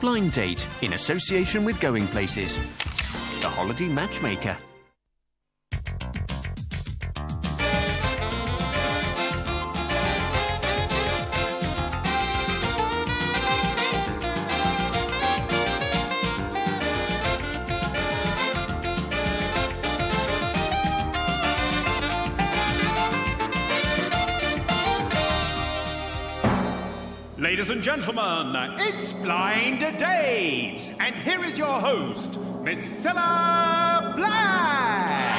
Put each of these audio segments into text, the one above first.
Blind Date in association with Going Places, the holiday matchmaker. Ladies and gentlemen, it's Blind Date! And here is your host, Miss Cilla Black!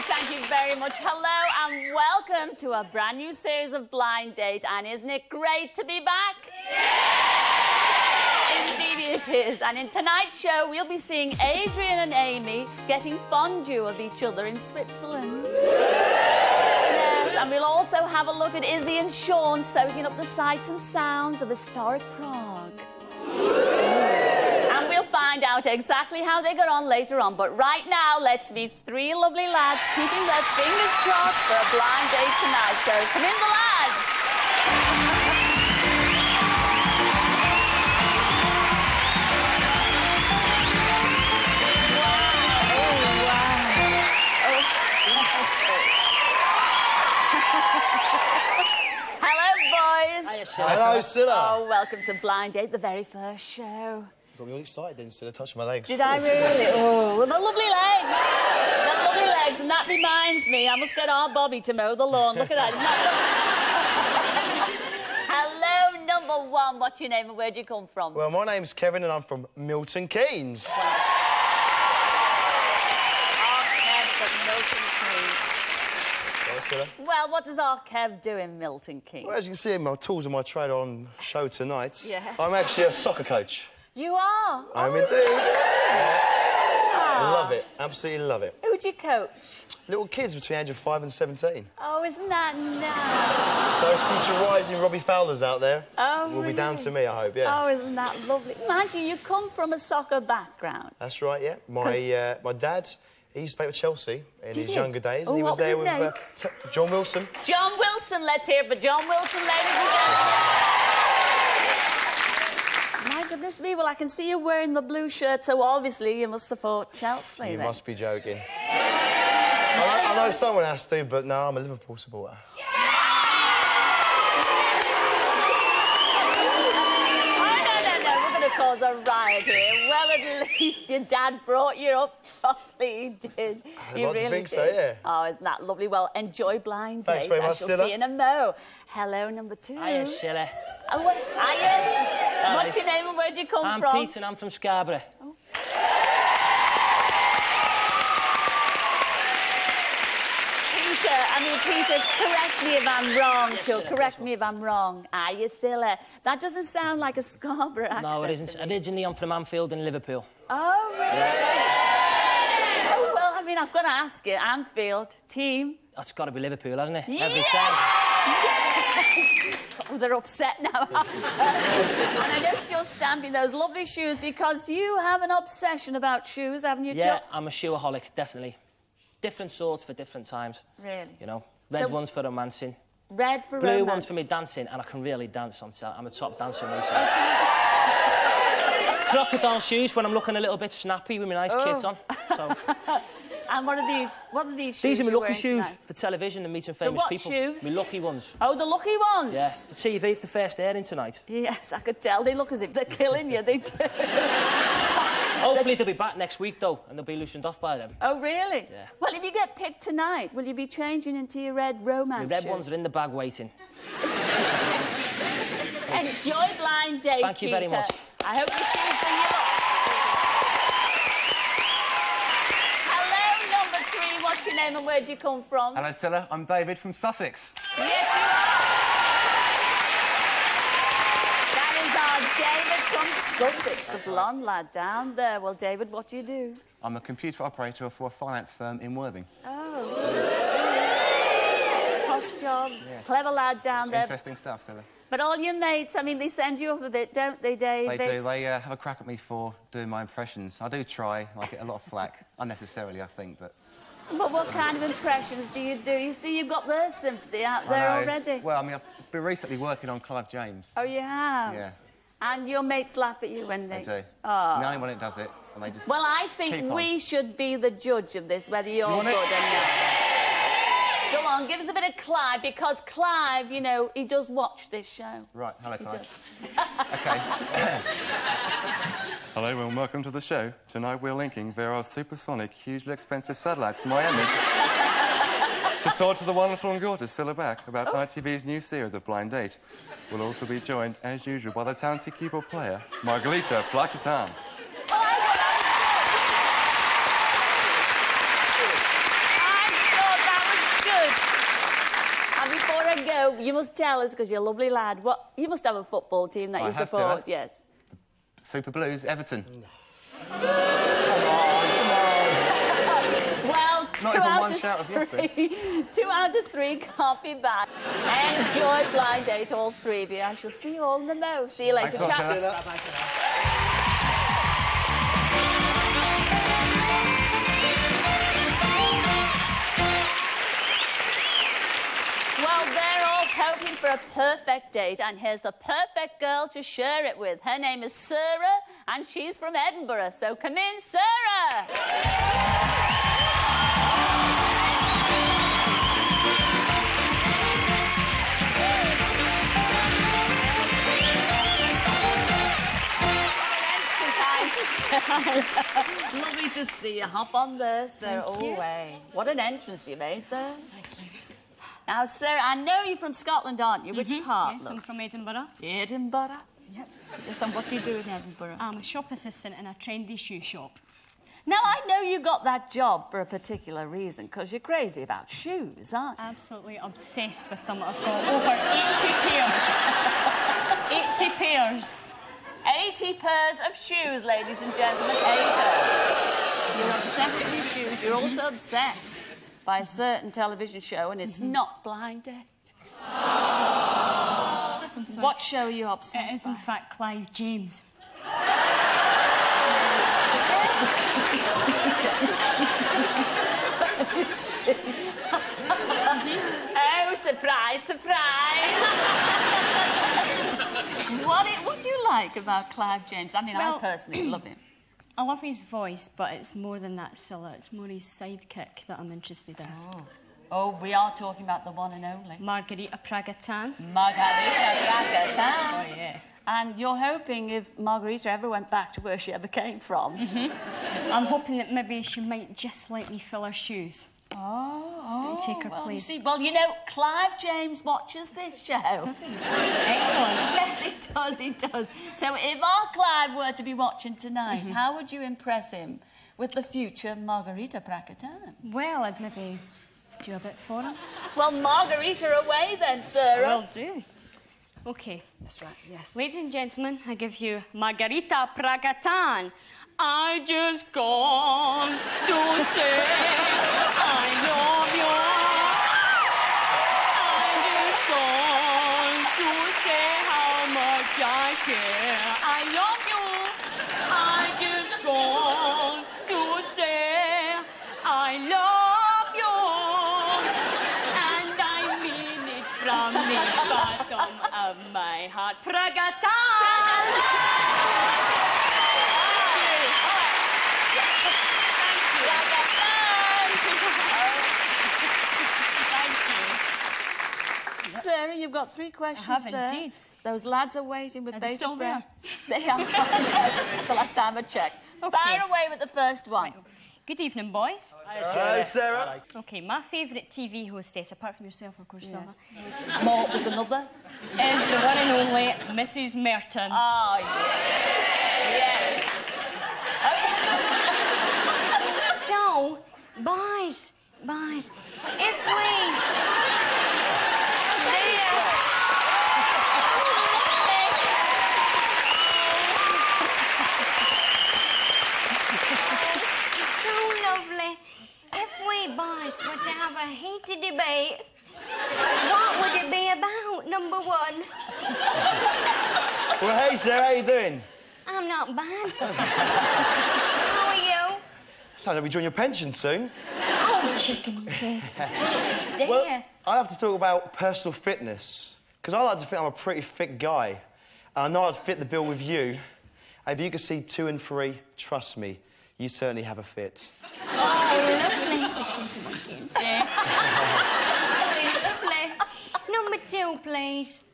Thank you very much. Hello and welcome to a brand new series of Blind Date. And isn't it great to be back? Yes! Indeed it is. And in tonight's show, we'll be seeing Adrian and Amy getting fondue of each other in Switzerland. Yes, and we'll also have a look at Izzy and Sean soaking up the sights and sounds of historic Prague. Find out exactly how they got on later on. But right now, let's meet three lovely lads keeping their fingers crossed for a blind date tonight. So come in, the lads. Hello, boys. Hiya, Cilla. Hello, Cilla. Oh, welcome to Blind Date, the very first show. Got me all excited then, Cilla, touching my legs. Did I really? Oh, well, the lovely legs. The lovely legs. And that reminds me, I must get our Bobby to mow the lawn. Look at that. Isn't that Hello, number one. What's your name and where'd you come from? Well, my name's Kevin and I'm from Milton Keynes. Our Kev from Milton Keynes. Well, what does our Kev do in Milton Keynes? Well, as you can see, my tools and my trade are on show tonight. Yes. I'm actually a soccer coach. You are? I'm indeed. Yeah. Love it. Absolutely love it. Who do you coach? Little kids between the age of 5 and 17. Oh, isn't that nice? So those future rising Robbie Fowlers out there will be down to me, I hope, yeah. Oh, isn't that lovely? Mind you come from a soccer background. That's right, yeah. My dad, he used to play with Chelsea in his younger days. Oh, and he was there name? with John Wilson. John Wilson, let's hear it for John Wilson, ladies and gentlemen. My goodness me, well, I can see you wearing the blue shirt, so obviously you must support Chelsea, You then. must be joking. I know someone has to, but no, I'm a Liverpool supporter. Oh, no, we're going to cause a riot here. Well, at least your dad brought you up properly, he did. I'd like to think so, yeah. Oh, isn't that lovely? Well, enjoy Blind Date. Thanks very much, I shall see you in a mo. Hello, number two. Hiya, Cilla. Oh, hiya. What's your name and where'd you come from? I'm Peter and I'm from Scarborough. Oh. Peter, correct me if I'm wrong, yes, correct me if I'm wrong. Hiya, Cilla. That doesn't sound like a Scarborough accent. No, it isn't. Originally, I'm from Anfield in Liverpool. Oh, really? Yeah. Oh, well, I mean, I've got to ask you, Anfield, team? That's got to be Liverpool, hasn't it? Yes! Every time. Yes! Oh, they're upset now. And I noticed you're stamping those lovely shoes because you have an obsession about shoes, haven't you, Yeah, I'm a shoeaholic, definitely. Different sorts for different times. Really? You know, red ones for romancing. Red for Blue romance. ones for me dancing, and I can really dance on set. I'm a top dancer myself. Crocodile shoes when I'm looking a little bit snappy with my nice kits on. So. And what are these? What are these shoes? These are my you're lucky wearing shoes tonight? for television and meeting famous what people. shoes? My lucky ones. Oh, the lucky ones? Yeah. For TV, it's the first airing tonight. Yes, I could tell. They look as if they're killing you. They do. Hopefully they'll be back next week, though, and they'll be loosened off by then. Oh, really? Yeah. Well, if you get picked tonight, will you be changing into your red romance The red shoes? ones are in the bag waiting. Enjoy Blind Date, Thank you very much. I hope the shoes bring you up. Hello, number three. What's your name and where'd you come from? Hello, Cilla. I'm David from Sussex. Yes, you are. That is our David from Sussex, the blonde lad down there. Well, David, what do you do? I'm a computer operator for a finance firm in Worthing. Oh, posh job. Yeah. Clever lad down there. Interesting stuff, Cilla. But all your mates, I mean, they send you up a bit, don't they, David? They do. They have a crack at me for doing my impressions. I do try. I get a lot of flack. Unnecessarily, I think, but... But what kind of impressions do? You see, you've got their sympathy out there I know. already. Well, I mean, I've been recently working on Clive James. Oh, you have? Yeah. And your mates laugh at you when They they... do. Oh. I'm the only one that does it, and they just... Well, I keep think on. we should be the judge of this, whether you're want good it? or not. Go on, give us a bit of Clive, because Clive, you know, he does watch this show. Right, hello, He Clive. does. OK. Hello and welcome to the show. Tonight we're linking via our supersonic, hugely expensive satellite to Miami to talk to the wonderful and gorgeous Cilla Black about ITV's new series of Blind Date. We'll also be joined, as usual, by the talented keyboard player, Margarita Plakitan. Before I go, you must tell us, because you're a lovely lad, what you must have a football team that I you have, support, Sarah. yes. Super Blues, Everton. Well, Not even one shout of yes then. 2 out of 3 can't be bad. Enjoy Blind Date, all 3 of you. I shall see you all in the mo. See you later. Thanks a lot, Chat- Sarah. Well, they're all hoping for a perfect date, and here's the perfect girl to share it with. Her name is Sarah, and she's from Edinburgh. So come in, Sarah! Lovely to see you. Hop on there, Sarah. Thank you. Way. What an entrance you made there. Now, Sarah, I know you're from Scotland, aren't you? Which part? Yes, I'm from Edinburgh. Edinburgh? Yep. Yes, and what do you do in Edinburgh? I'm a shop assistant in a trendy shoe shop. Now, I know you got that job for a particular reason, because you're crazy about shoes, aren't you? Absolutely obsessed with them. I've got over 80 pairs. 80 pairs. 80 pairs of shoes, ladies and gentlemen. 80. You're obsessed with your shoes. You're also obsessed by a certain television show, and it's not Blind Date. What show are you It obsessed is, in by? fact, Clive James. Oh, surprise, surprise! What do you like about Clive James? I mean, I Well- personally love him. I love his voice, but it's more than that, Scylla. It's more his sidekick that I'm interested in. Oh, we are talking about the one and only. Margarita Pragatan. Margarita Pragatan. Oh, yeah. And you're hoping if Margarita ever went back to where she ever came from... I'm hoping that maybe she might just let me fill her shoes. Oh, Take her well, you place. see, well, you know, Clive James watches this show. Excellent. Yes, he does, he does. So if our Clive were to be watching tonight, how would you impress him with the future Margarita Pragatan? Well, I'd maybe do a bit for him. Well, Margarita away then, Sarah. Will do. OK. That's right, yes. Ladies and gentlemen, I give you Margarita Pragatan. I just gone to say I love you. I just gone to say how much I care. I love you. I just gone to say I love you. And I mean it from the bottom of my heart. Pragatan! Sarah, you've got 3 questions I have there. indeed. Those lads are waiting with Are they bated still breath. They are. Yes, the last time I checked. Okay. Fire away with the first one. Good evening, boys. Hello, Sarah. Okay, my favourite TV hostess, apart from yourself, of course, Yes. Sarah, More with another. is the one and only Mrs. Merton. Oh, yes. Yes. So, boys, if we... So lovely. If we boys were to have a heated debate What would it be about, number one? Well, hey, Sarah, how you doing? I'm not bad. How are you? Sounds like we're drawing your pension soon. Oh, chicken cake. There. Well, I have to talk about personal fitness, because I like to think I'm a pretty fit guy. And I know I'd fit the bill with you. If you could see 2 and 3, trust me, you certainly have a fit. Oh, lovely. Number 2, please.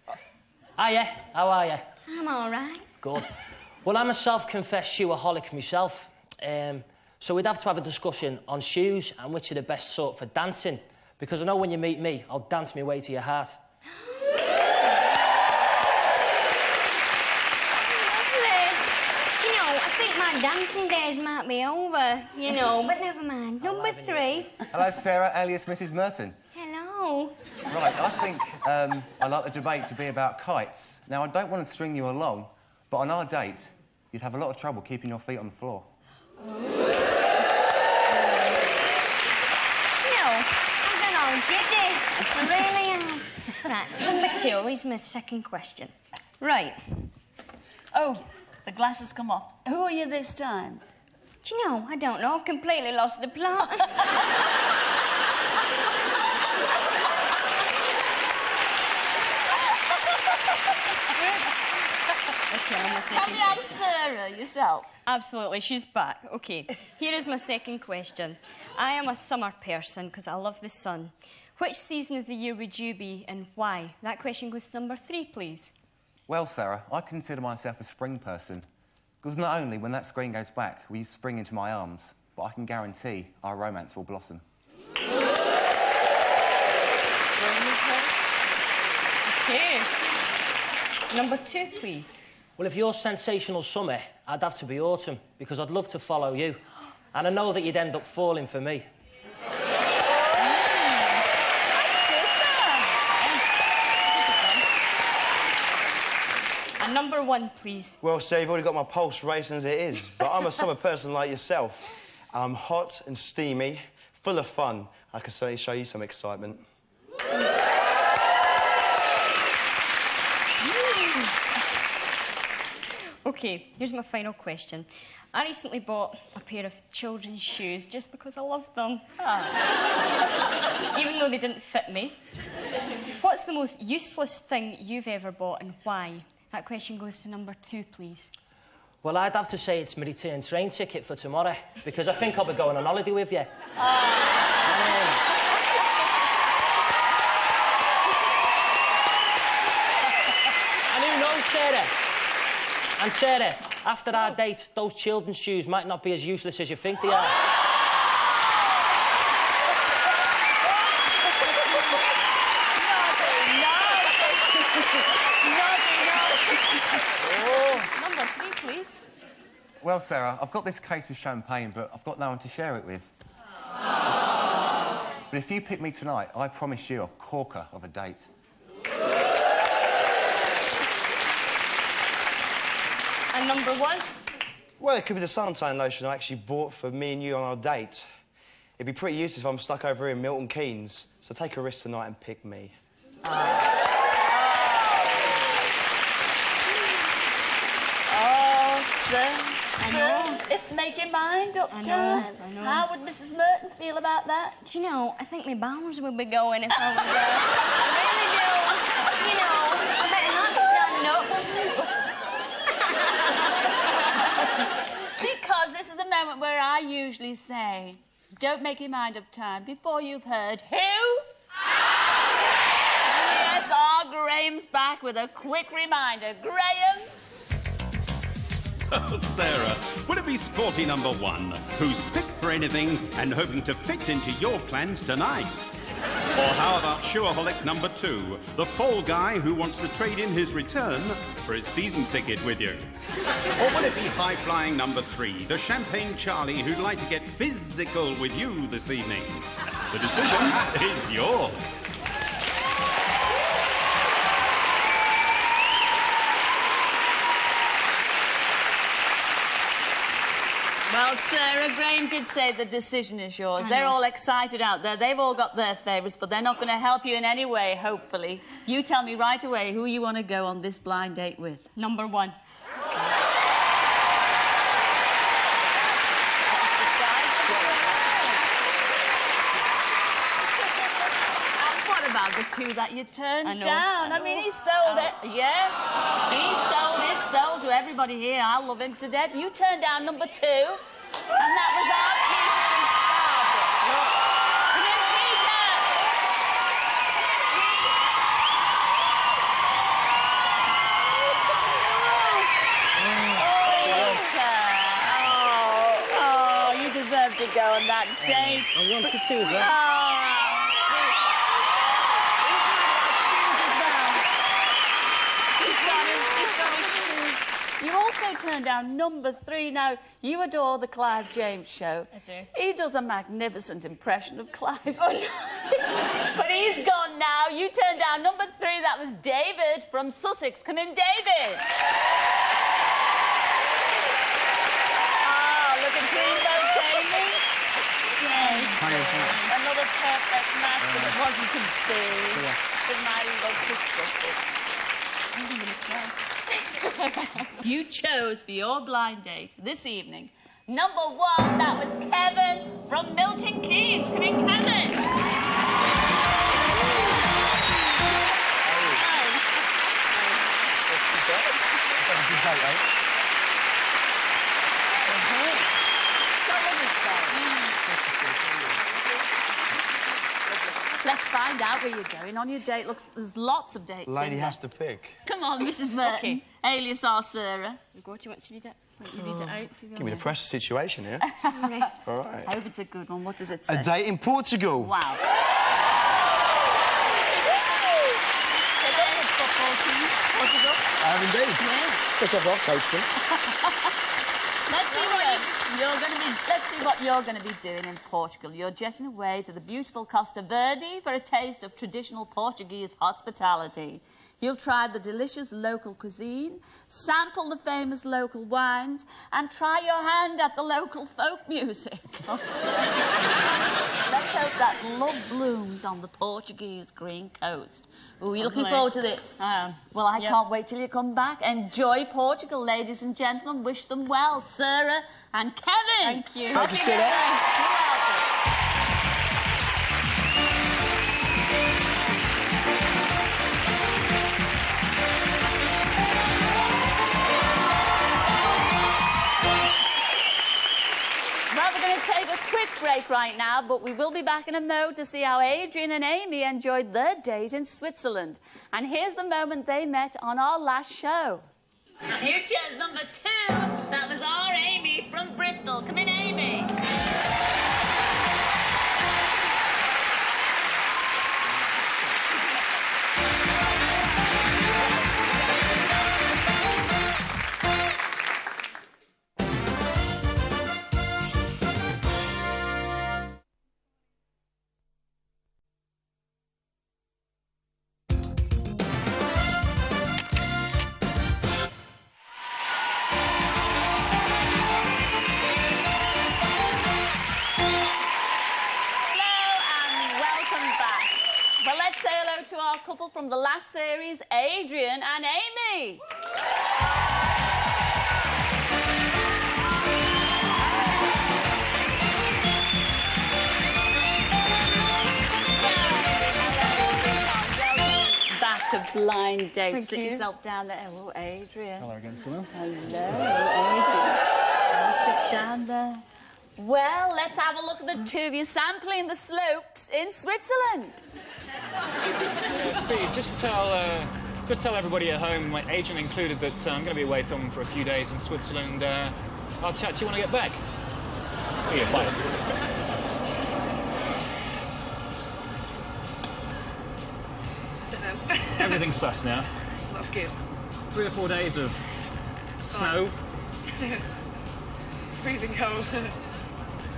Hiya, how are you? I'm all right. Good. Well, I'm a self-confessed shoeaholic myself. So we'd have to have a discussion on shoes and which are the best sort for dancing. Because I know when you meet me, I'll dance my way to your heart. I think my dancing days might be over, you know, but never mind. Number 3. Hello, Sarah, alias Mrs. Merton. Hello. Right, I think I'd like the debate to be about kites. Now, I don't want to string you along, but on our date, you'd have a lot of trouble keeping your feet on the floor. No, I'm gonna get it. I really am. Right, number 2 is my second question. Right. Oh, the glasses come off. Who are you this time? Do you know, I don't know. I've completely lost the plot. Probably have Sarah yourself. Absolutely, she's back. OK, here is my second question. I am a summer person because I love the sun. Which season of the year would you be and why? That question goes to number 3, please. Well, Sarah, I consider myself a spring person. Because not only, when that screen goes back, will you spring into my arms, but I can guarantee our romance will blossom. OK. Number 2, please. Well, if you're sensational summer, I'd have to be autumn, because I'd love to follow you. And I know that you'd end up falling for me. And number 1, please. Well, Sarah, you've already got my pulse racing as it is, but I'm a summer person like yourself. I'm hot and steamy, full of fun. I can certainly show you some excitement. OK, here's my final question. I recently bought a pair of children's shoes just because I love them. Even though they didn't fit me. What's the most useless thing you've ever bought and why? That question goes to number 2, please. Well, I'd have to say it's my return train ticket for tomorrow, because I think I'll be going on holiday with you. And who knows, Sarah? And Sarah, after our date, those children's shoes might not be as useless as you think they are. Number 3, please. Well, Sarah, I've got this case of champagne, but I've got no one to share it with. But if you pick me tonight, I promise you a corker of a date. And number 1? Well, it could be the suntan lotion I actually bought for me and you on our date. It'd be pretty useless if I'm stuck over here in Milton Keynes, so take a risk tonight and pick me. Oh, sir. I know. It's make your mind up I know, time. I know. How would Mrs. Merton feel about that? Do you know, I think my bowels would be going if I was there. I really do. You know, I better not stand up. Because this is the moment where I usually say, don't make your mind up time before you've heard who? Yes, our Graham's back with a quick reminder. Graham? Oh, Sarah, would it be sporty number 1, who's fit for anything and hoping to fit into your plans tonight? Or how about shoeaholic number 2, the fall guy who wants to trade in his return for his season ticket with you? Or would it be high-flying number 3, the champagne Charlie who'd like to get physical with you this evening? The decision is yours. Well, Well, Sarah, Graham did say the decision is yours. They're all excited out there. They've all got their favourites, but they're not going to help you in any way, hopefully. You tell me right away who you want to go on this blind date with. Number 1. What about the two that you turned I know, down? I I mean, know. he sold it. Yes, he sold his soul to everybody here. I love him to death. You turned down number 2, and that was our Peter from Scarborough. Come in, Peter. Oh, you deserve to go on that date. I wanted to, though. You also turned down number 3. Now, you adore the Clive James show. I do. He does a magnificent impression of Clive James. But he's gone now. You turned down number 3. That was David from Sussex. Come in, David. Oh, look at Dreamboat David. Yes. Another perfect match, but it wasn't to be. But my love was Sussex. You chose for your blind date this evening number 1, that was Kevin from Milton Keynes. Come in, Kevin. Let's find out where you're going on your date. Look, there's lots of dates. Lady in there. has to pick. Come on, Mrs. Merton, alias our Sarah. Go, do you want to read it? You read it out. Give me the pressure situation here. Sorry. All right. I hope it's a good one. What does it say? A date in Portugal. Wow. Football team, Portugal. I have indeed. Yes, I've coached them. Let's see what you're going to be doing in Portugal. You're jetting away to the beautiful Costa Verde for a taste of traditional Portuguese hospitality. You'll try the delicious local cuisine, sample the famous local wines, and try your hand at the local folk music. Let's hope that love blooms on the Portuguese green coast. Ooh, you're looking forward to this? I am. Well, I can't wait till you come back. Enjoy Portugal, ladies and gentlemen. Wish them well, Sarah and Kevin. Thank you. Thank you, Sarah. You're welcome. Well, we're going to take a quick break right now, but we will be back in a mo to see how Adrian and Amy enjoyed their date in Switzerland. And here's the moment they met on our last show. Here chose number 2. That was our Amy from Bristol. Come in, Amy. To our couple from the last series, Adrian and Amy. Back to blind date. Thank Sit you. yourself down there. Oh, Adrian. Hello again, Sue. Hello, Adrian. Sit down there. Well, let's have a look at the two of you sampling the slopes in Switzerland. Steve, just tell everybody at home, like Adrian included, that I'm going to be away filming for a few days in Switzerland. I'll chat to you when I get back. See you, bye. Everything's sus now. That's good. 3 or 4 days of snow. Freezing cold.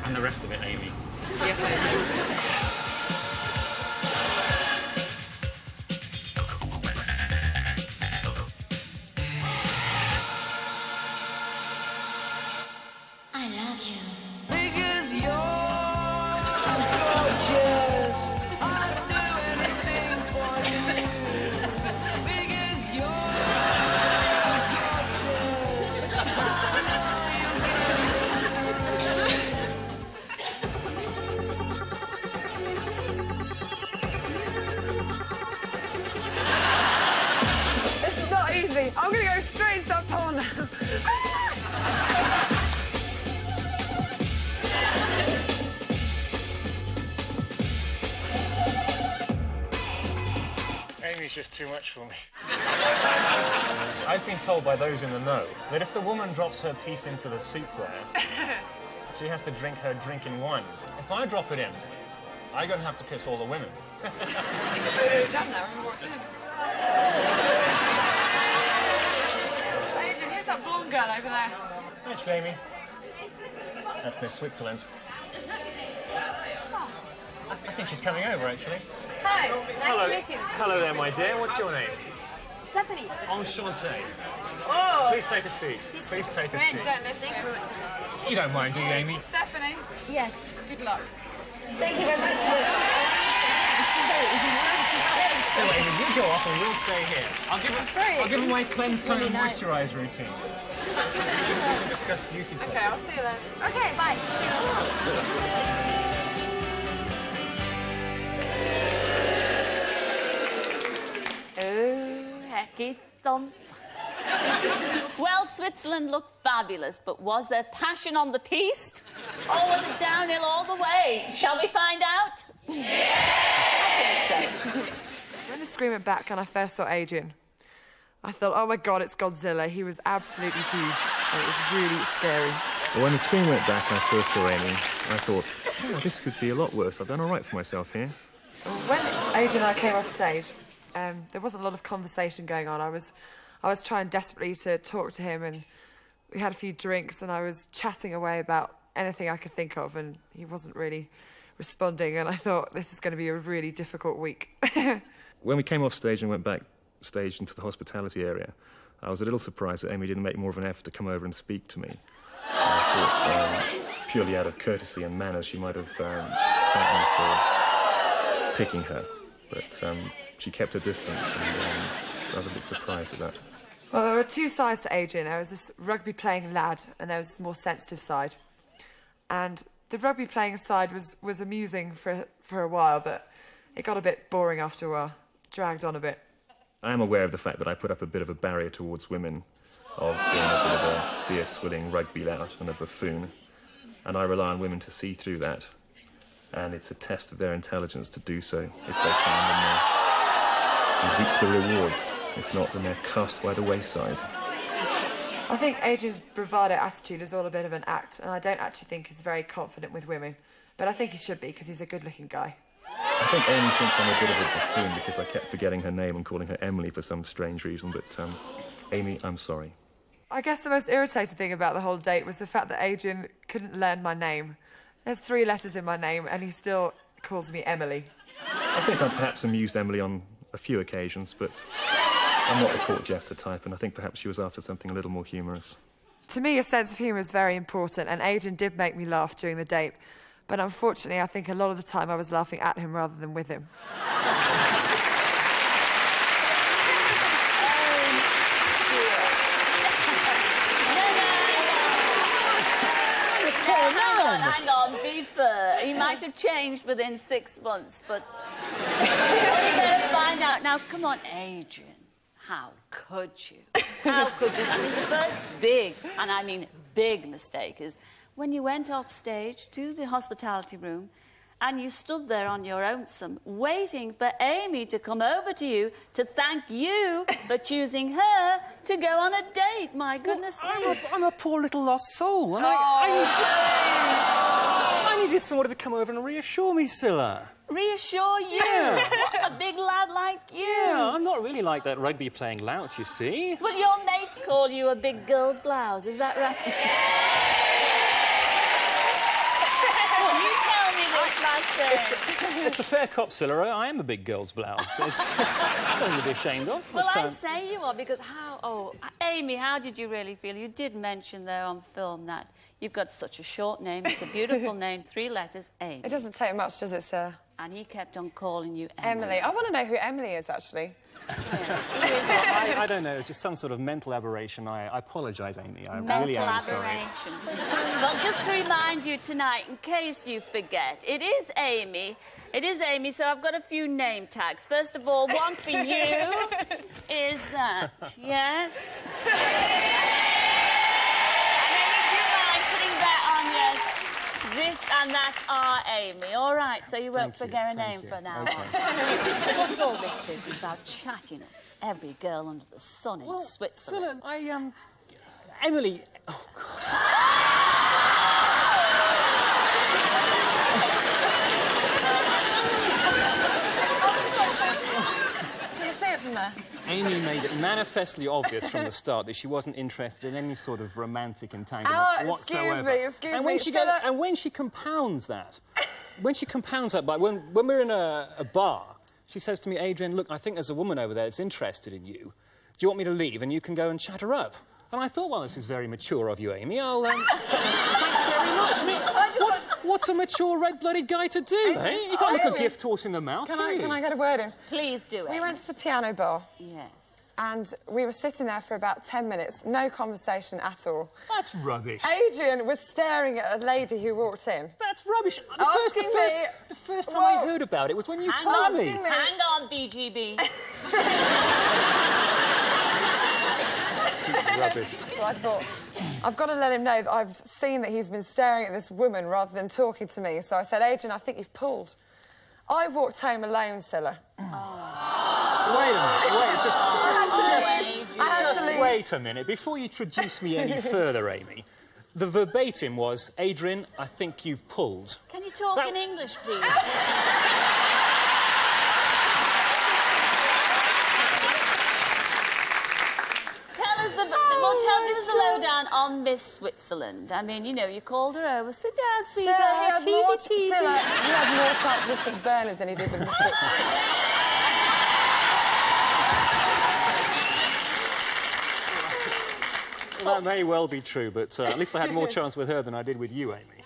And the rest of it, Amy. Yes, I do. I love you. Amy's just too much for me. I've been told by those in the know that if the woman drops her piece into the soupware, she has to drink her drink in wine. If I drop it in, I'm going to have to kiss all the women. You've already done that when we walked in. Adrian, here's that blonde girl over there. Thanks, Jamie. That's Miss Switzerland. I think she's coming over, actually. Hi, nice to meet you. Hello there, my dear. What's your name? Stephanie. Enchanté. Oh. Please take a seat. Please take a French, seat. don't listen. You don't mind, do you, Amy? Stephanie. Yes. Good luck. Thank you very much. So, Amy, you go off and we'll stay here. I'll give him my cleanse tone and nice. moisturise routine. We can discuss beauty products. Okay, I'll see you then. Okay, bye. Oh, hecky thump. Well, Switzerland looked fabulous, but was there passion on the piste? Or was it downhill all the way? Shall we find out? I think so. When the scream went back and I first saw Adrian, I thought, oh my God, it's Godzilla. He was absolutely huge. And it was really scary. Well, when the screen went back and I first saw Amy, I thought, oh, this could be a lot worse. I've done all right for myself here. When Adrian and I came off stage, there wasn't a lot of conversation going on. I was trying desperately to talk to him, and we had a few drinks, and I was chatting away about anything I could think of, and he wasn't really responding, and I thought, this is going to be a really difficult week. When we came off stage and went backstage into the hospitality area, I was a little surprised that Amy didn't make more of an effort to come over and speak to me. I thought, purely out of courtesy and manners, she might have thanked me for picking her, but she kept her distance, and I was a bit surprised at that. Well, there were two sides to Adrian. There was this rugby-playing lad, and there was this more sensitive side. And the rugby-playing side was amusing for a while, but it got a bit boring after a while, dragged on a bit. I am aware of the fact that I put up a bit of a barrier towards women, of being a bit of a beer-swilling rugby lout and a buffoon, and I rely on women to see through that, and it's a test of their intelligence to do so. If they can, then they reap the rewards. If not, then they're cast by the wayside. I think Adrian's bravado attitude is all a bit of an act, and I don't actually think he's very confident with women, but I think he should be, because he's a good-looking guy. I think Amy thinks I'm a bit of a buffoon because I kept forgetting her name and calling her Emily for some strange reason, but, Amy, I'm sorry. I guess the most irritating thing about the whole date was the fact that Adrian couldn't learn my name. There's 3 letters in my name, and he still calls me Emily. I think I perhaps amused Emily on a few occasions, but I'm not the court jester type, and I think perhaps she was after something a little more humorous. To me, a sense of humour is very important, and Adrian did make me laugh during the date. But unfortunately, I think a lot of the time I was laughing at him rather than with him. Hang on, be fair. He might have changed within 6 months, but we better find out. Now, come on, Adrian. How could you? How could you? I mean, the first big, and I mean big mistake is when you went off stage to the hospitality room and you stood there on your lonesome waiting for Amy to come over to you to thank you for choosing her to go on a date. My goodness me. I'm a poor little lost soul, and I needed someone to come over and reassure me, Scylla. Reassure you? Yeah. What, a big lad like you? Yeah, I'm not really like that rugby-playing lout, you see. Well, your mates call you a big girl's blouse, is that right? You tell me this, Master. It's a fair cop, Scylla. I am a big girl's blouse. It's nothing to be ashamed of. Well, but, I say you are, because how... Oh, Amy, how did you really feel? You did mention there on film that you've got such a short name. It's a beautiful name, 3 letters, Amy. It doesn't take much, does it, sir? And he kept on calling you Emily. Emily. I want to know who Emily is, actually. Yes, I don't know. It's just some sort of mental aberration. I apologise, Amy. I mental really am sorry. aberration. Well, just to remind you tonight, in case you forget, it is Amy. It is Amy, so I've got a few name tags. First of all, one for you is that, yes? And then would you mind putting that on your This and that are Amy. All right, so you won't forget her name for now. So what's all this business about chatting up every girl under the sun in Switzerland? Emily... Oh, God. Do you see it from there? Amy made it manifestly obvious from the start that she wasn't interested in any sort of romantic entanglement whatsoever. Excuse and when me, she goes, and when she compounds that, by when we're in a bar, she says to me, Adrian, look, I think there's a woman over there that's interested in you. Do you want me to leave and you can go and chat her up? And I thought, well, this is very mature of you, Amy. I'll, thanks very much. I mean, what's a mature, red-blooded guy to do, eh? You can't look a gift horse in the mouth, Can I get a word in? Please do it. We went to the piano bar. Yes. And we were sitting there for about 10 minutes, no conversation at all. That's rubbish. Adrian was staring at a lady who walked in. That's rubbish. The first time I heard about it was when you told me. Hang on, BGB. Rubbish. So I thought, I've got to let him know that I've seen that he's been staring at this woman rather than talking to me. So I said, Adrian, I think you've pulled. I walked home alone, Scylla. Wait a minute, just wait a minute. Before you traduce me any further, Amy, the verbatim was, Adrian, I think you've pulled. Can you talk in English, please? Give us the lowdown on Miss Switzerland. I mean, you know, you called her over. Sit down, sweetheart. Cheesy. He had more chance with St Bernard than he did with Miss Switzerland. Well, that may well be true, but at least I had more chance with her than I did with you, Amy.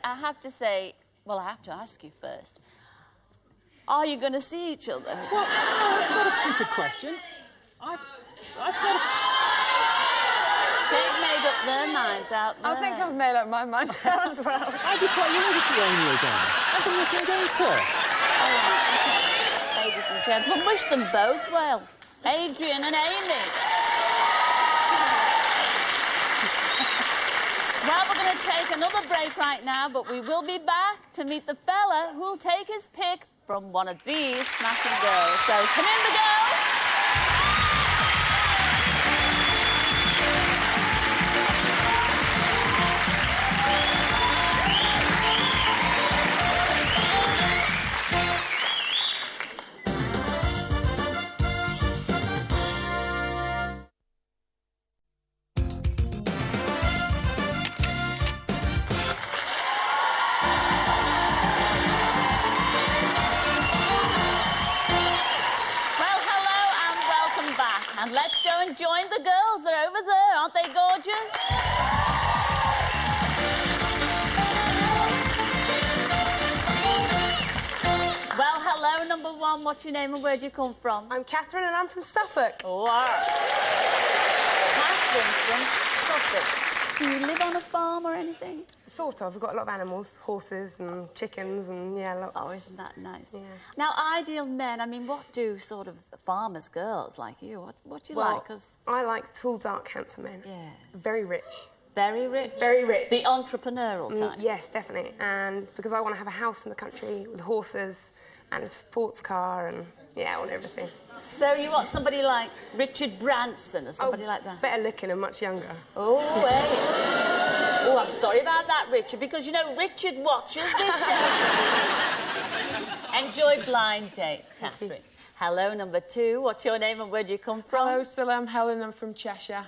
I have to say, well, I have to ask you first. Are you going to see each other? Well, no, that's not a stupid question. That's not a... They've made up their minds out there. I think I've made up my mind now as well. I'd be quite willing to see Amy again. I've been looking against her. Ladies and gentlemen, wish them both well. Adrian and Amy. Well, we're going to take another break right now, but we will be back to meet the fella who'll take his pick from one of these smashing girls. So, come in, the girls. And let's go and join the girls. They're over there. Aren't they gorgeous? Well, hello, number one. What's your name and where do you come from? I'm Catherine and I'm from Suffolk. Oh, all right. Catherine from Suffolk. Do you live on a farm or anything? Sort of. We've got a lot of animals, horses and chickens and, yeah, lots. Oh, isn't that nice? Yeah. Now, ideal men, I mean, what do sort of farmers' girls like you, what do you like? 'Cause I like tall, dark, handsome men. Yes. Very rich. Very rich? Very rich. The entrepreneurial type? Yes, definitely. And because I want to have a house in the country with horses and a sports car and, yeah, I want everything. So you want somebody like Richard Branson or somebody like that? Better looking and much younger. Oh, hey. Oh, I'm sorry about that, Richard, because, you know, Richard watches this show. Enjoy Blind Date, Catherine. Hello, number two. What's your name and where do you come from? Hello, Scylla. I'm Helen. I'm from Cheshire.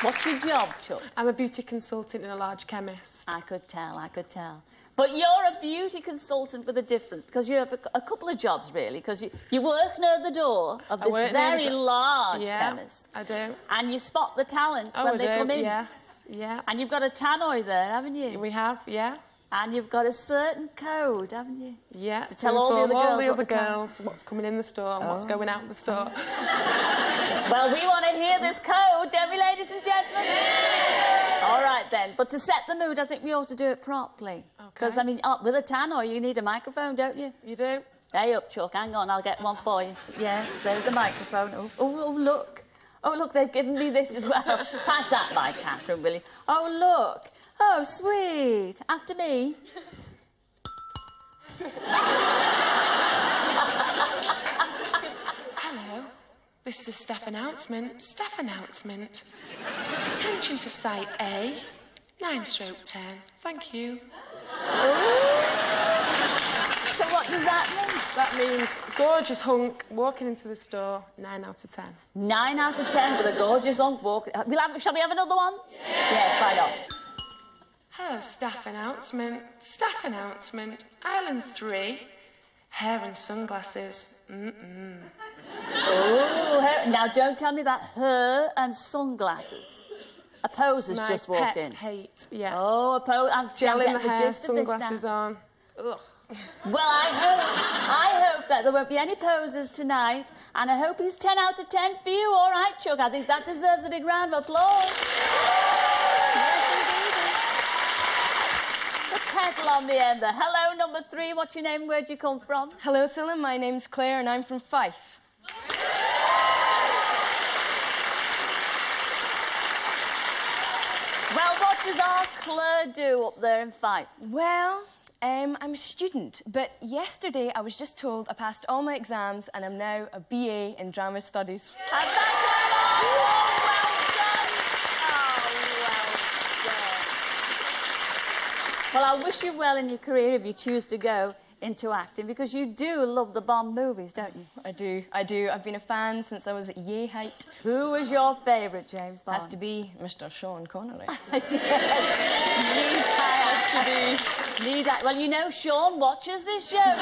What's your job, Chuck? I'm a beauty consultant in a large chemist. I could tell. But you're a beauty consultant with a difference, because you have a couple of jobs, really, because you work near the door of this very large chemist. I do. And you spot the talent when they come in. Yes, yeah. And you've got a tannoy there, haven't you? We have, yeah. And you've got a certain code, haven't you? Yeah. To tell all the other girls what's coming in the store and what's going out the store. Well, we want to hear this code, don't we, ladies and gentlemen? Yeah. All right, then. But to set the mood, I think we ought to do it properly. Because, I mean, with a tannoy, you need a microphone, don't you? You do. Hey up, Chuck. Hang on, I'll get one for you. Yes, there's the microphone. Oh, look. Oh, look, they've given me this as well. Pass that by, Catherine, will you? Oh, look. Oh, sweet. After me. Hello. This is a staff announcement. Staff announcement. Attention to site A, 9/10. Thank you. So what does that mean? That means gorgeous hunk walking into the store, 9 out of 10. 9 out of 10 with a gorgeous hunk walk. Shall we have another one? Yes, why not? Hello, staff announcement. Staff announcement. Island 3. Hair and sunglasses. Oh, now don't tell me that hair and sunglasses. A poser's My just walked pet in. hate, yeah. Oh, a pose. I'm Gel in the getting hair, gist of this sunglasses now. on. Ugh. Well, I hope that there won't be any posers tonight, and I hope he's 10 out of 10 for you. All right, Chuck, I think that deserves a big round of applause. Yes, indeed. The kettle on the end there. Hello, number 3. What's your name? Where'd you come from? Hello, Cilla. My name's Claire and I'm from Fife. Well, what does our Claire do up there in Fife? Well, I'm a student, but yesterday I was just told I passed all my exams and I'm now a BA in Drama Studies. And thank you very much. Oh, well done. Well, I wish you well in your career if you choose to go into acting, because you do love the Bond movies, don't you? I do. I've been a fan since I was at yay height. Who was your favourite James Bond? Has to be Mr. Sean Connery. Well, you know Sean watches this show.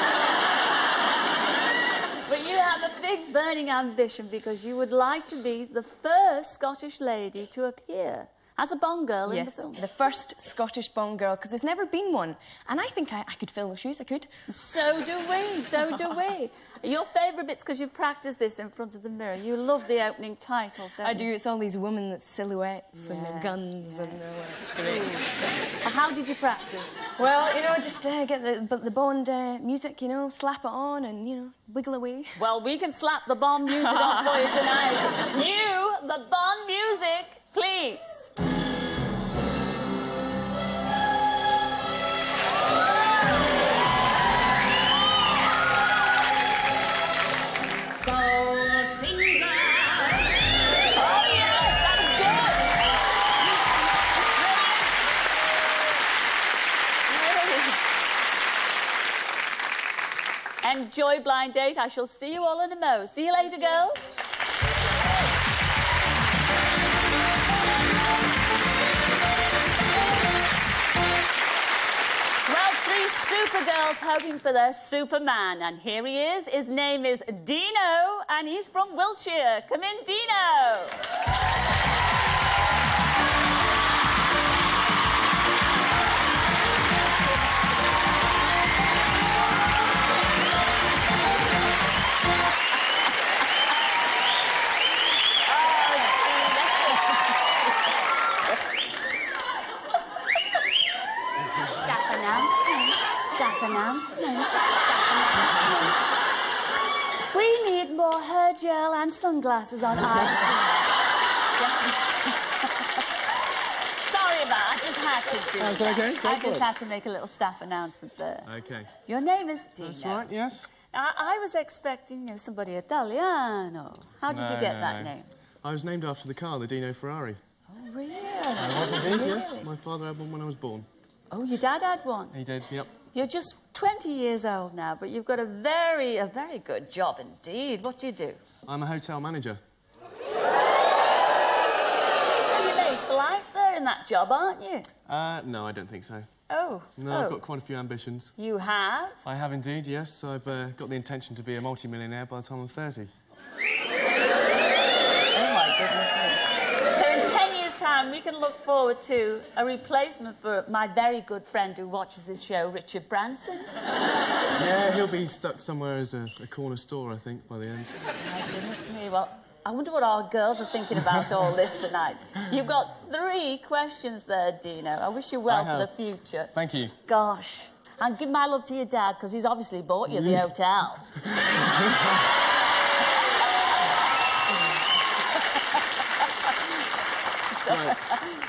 But you have a big burning ambition because you would like to be the first Scottish lady to appear as a Bond girl in the film. Yes, the first Scottish Bond girl, because there's never been one. And I think I could fill the shoes, I could. So do we, so do we. Your favourite bits, because you've practised this in front of the mirror. You love the opening titles, don't you? I do. It's all these women with silhouettes and their guns and it's great. How did you practice? Well, you know, just get the Bond music, you know, slap it on and, you know, wiggle away. Well, we can slap the Bond music on for you tonight. You, the Bond music, please. Enjoy Blind Date. I shall see you all in a mo. See you later, girls. Well, 3 Supergirls hoping for their Superman. And here he is. His name is Dino, and he's from Wiltshire. Come in, Dino. Staff announcement. We need more hair gel and sunglasses on our... Sorry about it. I just had to do That's that. okay. I just had to make a little staff announcement there. Okay. Your name is Dino. That's right, yes. I was expecting, you know, somebody Italiano. How did you get that name? I was named after the car, the Dino Ferrari. Oh, really? I was indeed, Really? yes. My father had one when I was born. Oh, your dad had one? He did, yep. You're just 20 years old now, but you've got a very good job indeed. What do you do? I'm a hotel manager. So you're made for life there in that job, aren't you? No, I don't think so. Oh. No, I've got quite a few ambitions. You have? I have indeed, yes. I've got the intention to be a multi-millionaire by the time I'm 30. Oh, my goodness me. So in 10 years' time, we can look forward to a replacement for my very good friend who watches this show, Richard Branson. Yeah, he'll be stuck somewhere as a corner store, I think, by the end. My goodness me. Well, I wonder what our girls are thinking about all this tonight. You've got 3 questions there, Dino. I wish you well for the future. Thank you. Gosh, And give my love to your dad, because he's obviously bought you the hotel.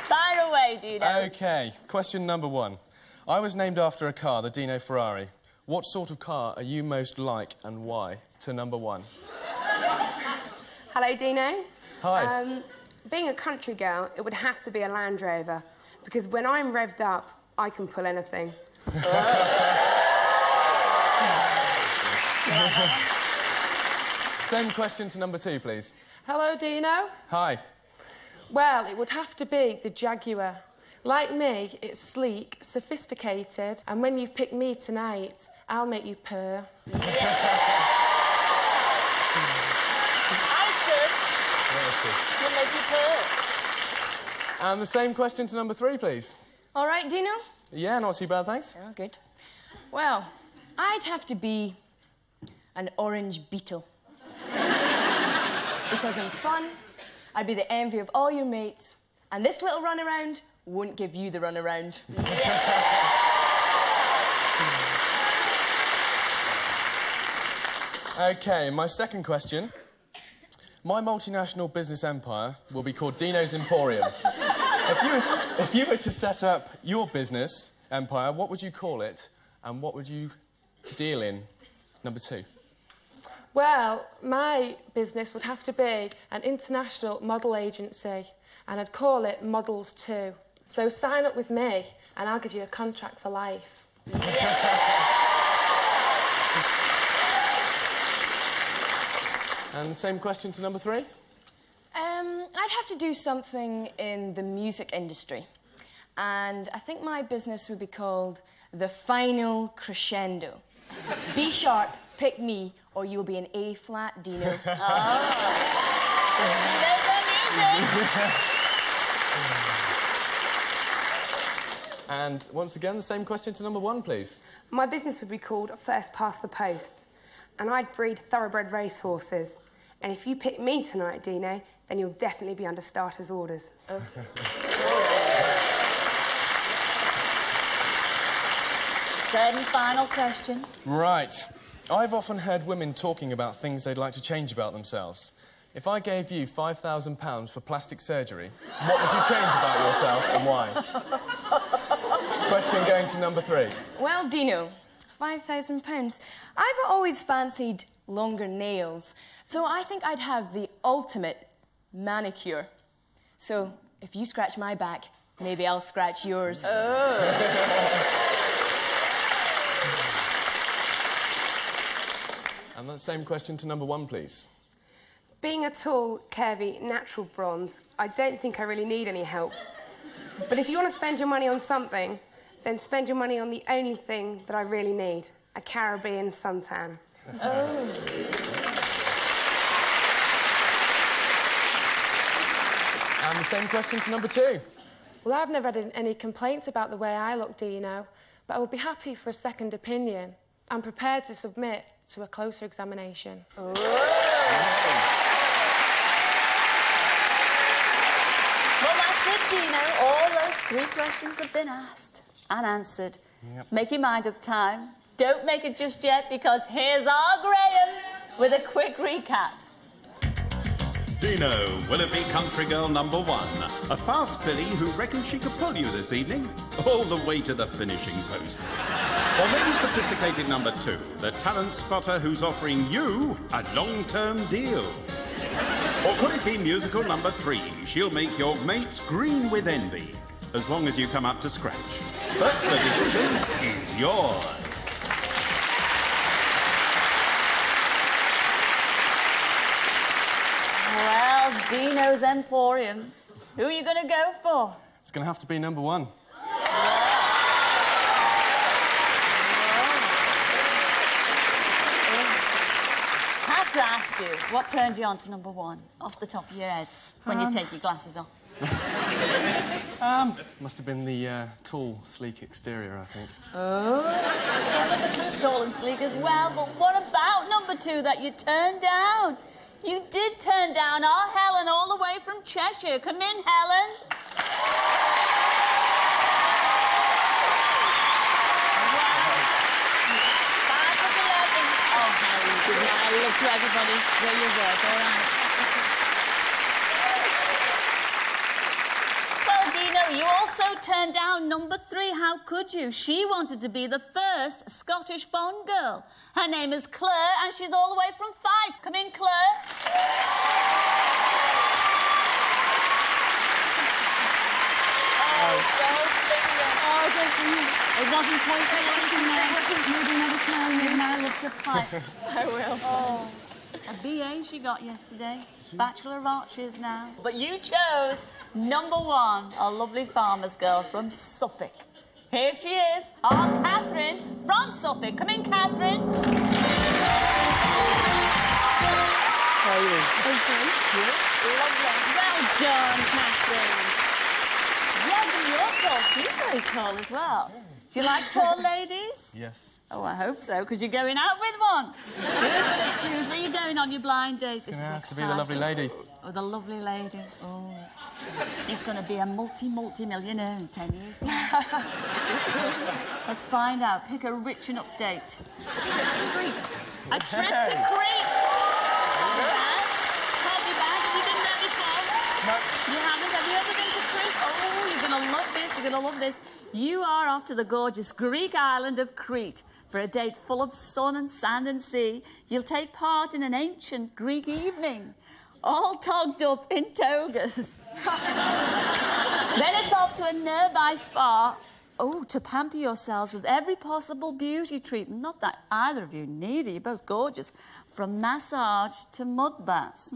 Fire away, Dino. OK, question number 1. I was named after a car, the Dino Ferrari. What sort of car are you most like and why? To number 1. Hello, Dino. Hi. Being a country girl, it would have to be a Land Rover, because when I'm revved up, I can pull anything. Same question to number 2, please. Hello, Dino. Hi. Well, it would have to be the Jaguar. Like me, it's sleek, sophisticated, and when you pick me tonight, I'll make you purr. We'll make you purr. And the same question to number 3, please. All right, Dino? Yeah, not too bad, thanks. Oh, good. Well, I'd have to be an orange beetle. Because I'm fun, I'd be the envy of all your mates, and this little runaround won't give you the runaround. OK, my second question. My multinational business empire will be called Dino's Emporium. If you were to set up your business empire, what would you call it, and what would you deal in? Number 2. Well, my business would have to be an international model agency, and I'd call it Models 2. So sign up with me, and I'll give you a contract for life. And the same question to number 3? I'd have to do something in the music industry. And I think my business would be called The Final Crescendo. B sharp, pick me, or you'll be an A flat, Dino. And once again, the same question to number 1, please. My business would be called First Past the Post, and I'd breed thoroughbred racehorses. And if you pick me tonight, Dino, then you'll definitely be under starter's orders. Third and final question. Right. I've often heard women talking about things they'd like to change about themselves. If I gave you £5,000 for plastic surgery, what would you change about yourself and why? Question going to number 3. Well, Dino, £5,000. I've always fancied longer nails, so I think I'd have the ultimate manicure. So if you scratch my back, maybe I'll scratch yours. And the same question to number 1, please. Being a tall, curvy, natural blonde, I don't think I really need any help. But if you want to spend your money on something, then spend your money on the only thing that I really need, a Caribbean suntan. And the same question to number 2. Well, I've never had any complaints about the way I look, Dino, but I would be happy for a second opinion. I'm prepared to submit to a closer examination. Well, that's it, Dino. All those 3 questions have been asked and answered. Let's make your mind up time. Don't make it just yet, because here's our Graham with a quick recap. Dino, Willoughby country girl number 1. A fast filly who reckons she could pull you this evening, all the way to the finishing post. Or maybe sophisticated number 2, the talent spotter who's offering you a long-term deal. Or could it be musical number 3? She'll make your mates green with envy, as long as you come up to scratch. But the decision is yours. Well, Dino's Emporium. Who are you going to go for? It's going to have to be number 1. I have to ask you, what turned you on to number 1, off the top of your head, when you take your glasses off? Must have been the tall, sleek exterior, I think. Yeah, was tall and sleek as well, but what about number 2 that you turned down? You did turn down our Helen all the way from Cheshire. Come in, Helen. Wow. Give my love to everybody where you work, all right? Well, Dino, you also turned down number 3. How could you? She wanted to be the first Scottish Bond girl. Her name is Claire, and she's all the way from Fife. Come in, Claire. It wasn't pointless. Maybe another time. Give my love to Fife. I will. Oh. A BA she got yesterday. Bachelor of Arts she is now. But you chose number 1, a lovely farmer's girl from Suffolk. Here she is, our Catherine from Suffolk. Come in, Catherine. How are you? Okay. Lovely. Well done, Catherine. Yes, you're tall. She's very tall as well. Do you like tall ladies? Yes. Oh, I hope so, because you're going out with one. Who's going to choose? Where are you going on your blind date? It's going to have to be the lovely lady. Oh, the lovely lady. Oh. He's going to be a multi-millionaire in 10 years' time. Let's find out. Pick a rich enough date. Crete. A trip to Crete. Can't be bad. Have you been there before? No. You haven't? Have you ever been to Crete? Oh, you're going to love this. You're going to love this. You are off to the gorgeous Greek island of Crete for a date full of sun and sand and sea. You'll take part in an ancient Greek evening, all togged up in togas. Then it's off to a nearby spa. Oh, to pamper yourselves with every possible beauty treatment. Not that either of you need it. You're both gorgeous. From massage to mud baths.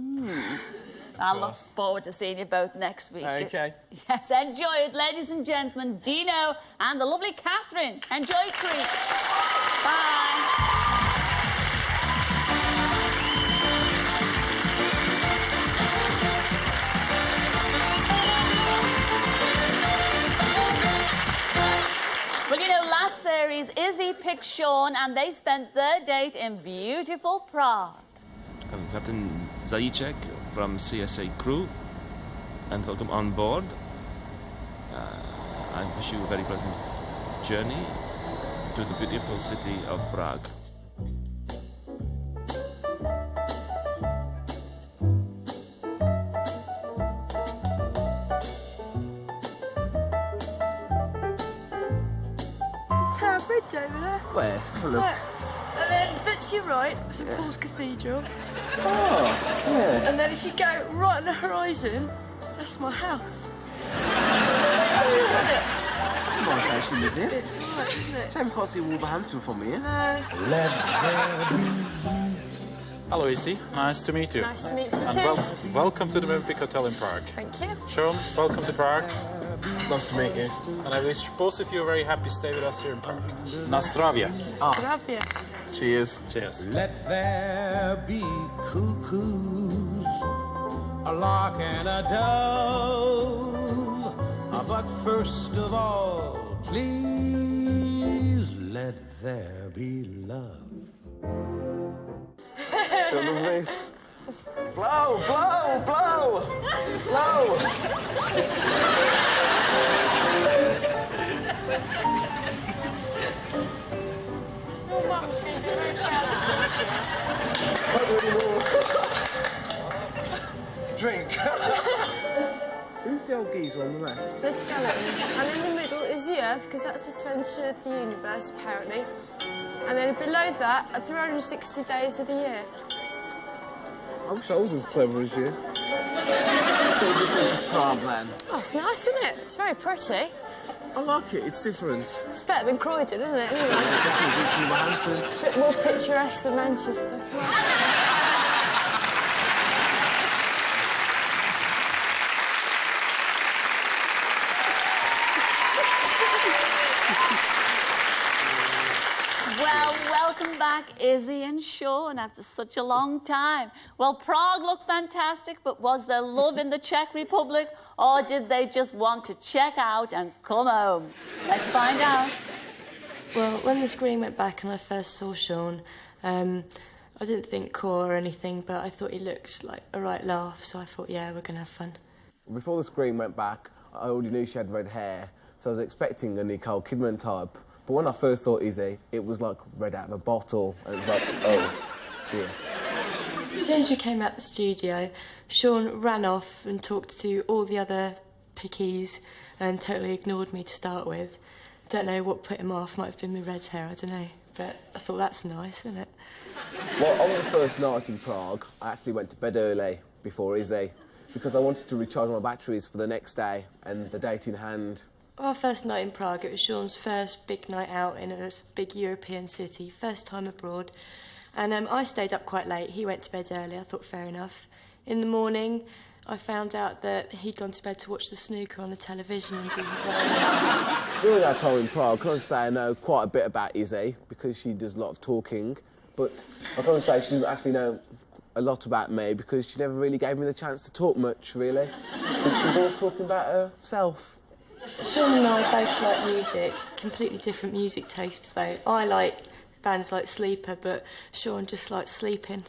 I look forward to seeing you both next week. OK. Yes, enjoy it, ladies and gentlemen. Dino and the lovely Catherine. Enjoy Crete. Bye. Well, you know, last series, Izzy picked Sean and they spent their date in beautiful Prague. I'm Captain Zajíček from CSA crew, and welcome on board. I wish you a very pleasant journey to the beautiful city of Prague. Tower Bridge over there. Where? Have a look. And then, but to your right, St Paul's Cathedral. Oh, yeah. And then if you go right on the horizon, that's my house. It's nice actually live here. It's alright, isn't it? Shame we can't see Wolverhampton from here. No. Hello, Izzy. Nice to meet you. Nice to meet you And too. welcome to the Olympic Hotel in Prague. Thank you. Sean, welcome to Prague. Nice to meet you. And I wish both of you a very happy stay with us here in Prague. Na zdravie. Zdravie. Cheers. Cheers. Let there be cuckoos, a lark and a dove. But first of all, please let there be love. Feel the voice. Blow, blow, blow, blow. Your mum's going to be very proud of you. Drink. Who's the old geezer on the left? The skeleton. And in the middle is the Earth, because that's the centre of the universe, apparently. And then below that are 360 days of the year. I wish I was as clever as you. It's all different from Prague, man. Oh, it's nice, isn't it? It's very pretty. I like it. It's different. It's better than Croydon, isn't it? Definitely from Wolverhampton. A bit more picturesque than Manchester. Well, welcome back, Izzy and Sean, after such a long time. Well, Prague looked fantastic, but was there love in the Czech Republic, or did they just want to check out and come home? Let's find out. Well, when the screen went back and I first saw Sean, I didn't think core or anything, but I thought he looked like a right laugh, so I thought, yeah, we're going to have fun. Before the screen went back, I already knew she had red hair, so I was expecting a Nicole Kidman type. But when I first saw Izzy, it was like red out of a bottle, and it was like, oh. dear. As soon as we came out the studio, Sean ran off and talked to all the other pickies and totally ignored me to start with. Don't know what put him off, might have been my red hair, I don't know. But I thought that's nice, isn't it? Well, on the first night in Prague, I actually went to bed early before Izzy because I wanted to recharge my batteries for the next day and the date in hand. Our first night in Prague, it was Sean's first big night out in a big European city, first time abroad. And I stayed up quite late. He went to bed early, I thought fair enough. In the morning, I found out that he'd gone to bed to watch the snooker on the television and do his own. During our time in Prague, I can't say I know quite a bit about Izzy because she does a lot of talking, but I can't say she doesn't actually know a lot about me because she never really gave me the chance to talk much, really. She was always talking about herself. Sean and I both like music, completely different music tastes though. I like bands like Sleeper, but Sean just likes sleeping.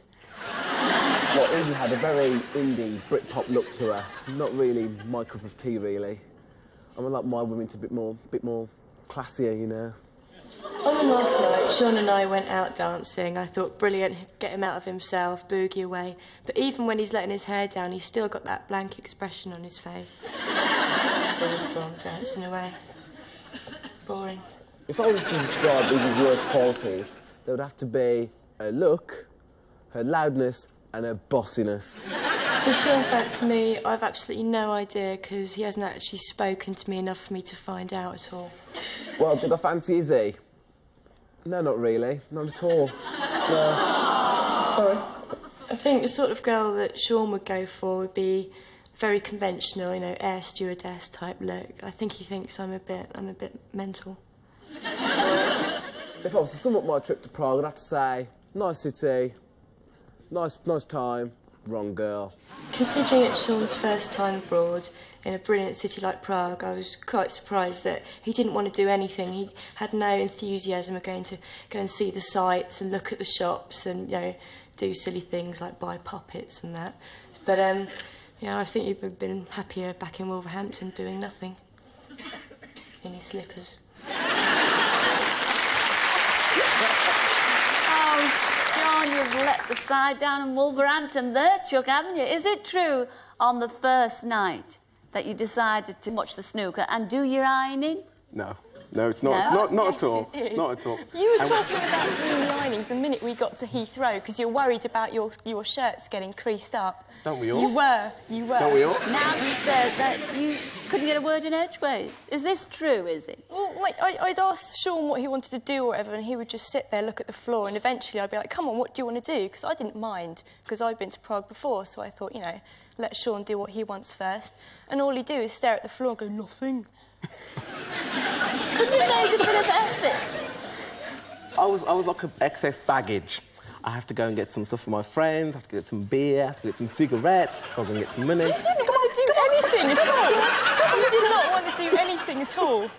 Well, Izzy had a very indie Britpop look to her. Not really my cup of tea, really. I like my women to be a bit more classier, you know. On the last night, Sean and I went out dancing. I thought, brilliant, get him out of himself, boogie away. But even when he's letting his hair down, he's still got that blank expression on his face. Dancing away. Boring. If I was to describe Izzy's worst qualities, there would have to be her look, her loudness, and her bossiness. Does Sean fancy me? I've absolutely no idea, because he hasn't actually spoken to me enough for me to find out at all. Well, did I fancy Izzy? No, not really. Not at all. No. Sorry. I think the sort of girl that Sean would go for would be very conventional, you know, air stewardess type look. I think he thinks I'm a bit mental. If I was to sum up my trip to Prague, I'd have to say, nice city, nice time, wrong girl. Considering it's Sean's first time abroad in a brilliant city like Prague, I was quite surprised that he didn't want to do anything. He had no enthusiasm of going to go and see the sights and look at the shops and, you know, do silly things like buy puppets and that. But, I think he'd have been happier back in Wolverhampton doing nothing. In his slippers. Oh, Sean, you've let the side down in Wolverhampton there, Chuck, haven't you? Is it true on the first night that you decided to watch the snooker and do your ironing? No, it's not. No? Not Yes, at all. it is. Not at all. You were talking about doing the ironings the minute we got to Heathrow because you're worried about your shirts getting creased up. Don't we all? You were. Don't we all? Now you said that you couldn't get a word in edgeways. Is this true, is it? Well, like, I'd ask Sean what he wanted to do or whatever, and he would just sit there, look at the floor, and eventually I'd be like, come on, what do you want to do? Because I didn't mind, because I'd been to Prague before, so I thought, let Sean do what he wants first. And all he'd do is stare at the floor and go, nothing. Couldn't you make a bit of effort? I was like excess baggage. I have to go and get some stuff for my friends, I have to get some beer, I have to get some cigarettes, go and get some money. You didn't want to do anything at all. You did not want to do anything at all.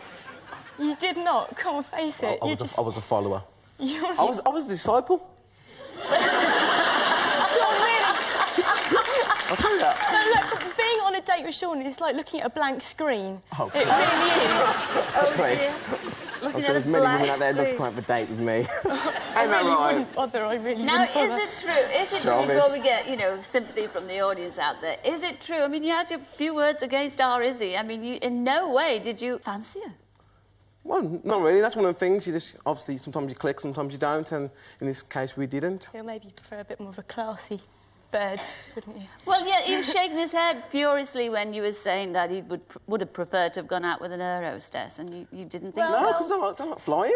You did not. Come on, face it. I was a follower. You I was a disciple. Sean, really? I'll tell you that. No, look, being on a date with Sean is like looking at a blank screen. Oh, it really is. I'm sure there's many women out there looking to have a date with me. I Ain't that really right? wouldn't bother. I really Now, wouldn't bother. is it true? Is it true, Charming. before we get, sympathy from the audience out there, is it true? I mean, you had a few words against our Izzy. I mean, in no way did you fancy her. Well, not really. That's one of the things. You just, obviously, sometimes you click, sometimes you don't, and in this case, we didn't. Yeah, maybe you prefer a bit more of a classy bird, wouldn't you? Well, yeah, he was shaking his head furiously when you were saying that he would have preferred to have gone out with an air hostess, and you didn't think so? No, because I'm not flying.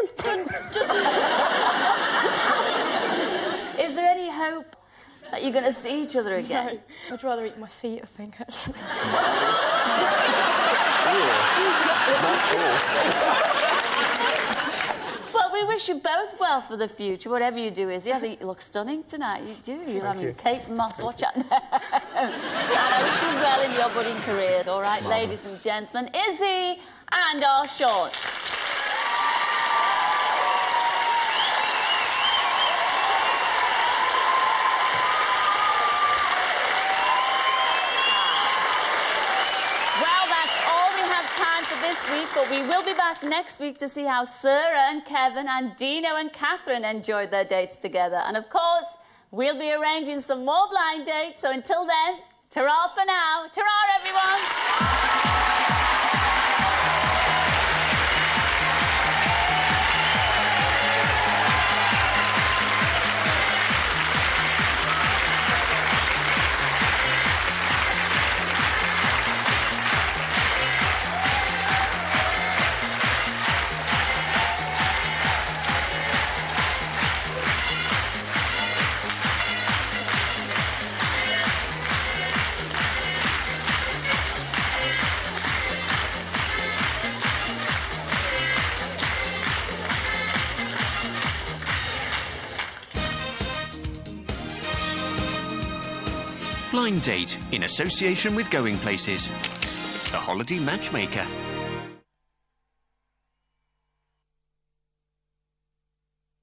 Is there any hope that you're going to see each other again? No, I'd rather eat my feet, I think, actually. Well, we wish you both well for the future, whatever you do, Izzy. I think you look stunning tonight. You do. Thank you. Kate Moss, watch out. And I wish you well in your budding career. All right, ladies and gentlemen, Izzy and our Sean. This week, but we will be back next week to see how Sarah and Kevin and Dino and Catherine enjoyed their dates together. And of course, We'll be arranging some more blind dates, so until then, ta-ra for now. Ta-ra, everyone! Blind Date, in association with Going Places, the holiday matchmaker.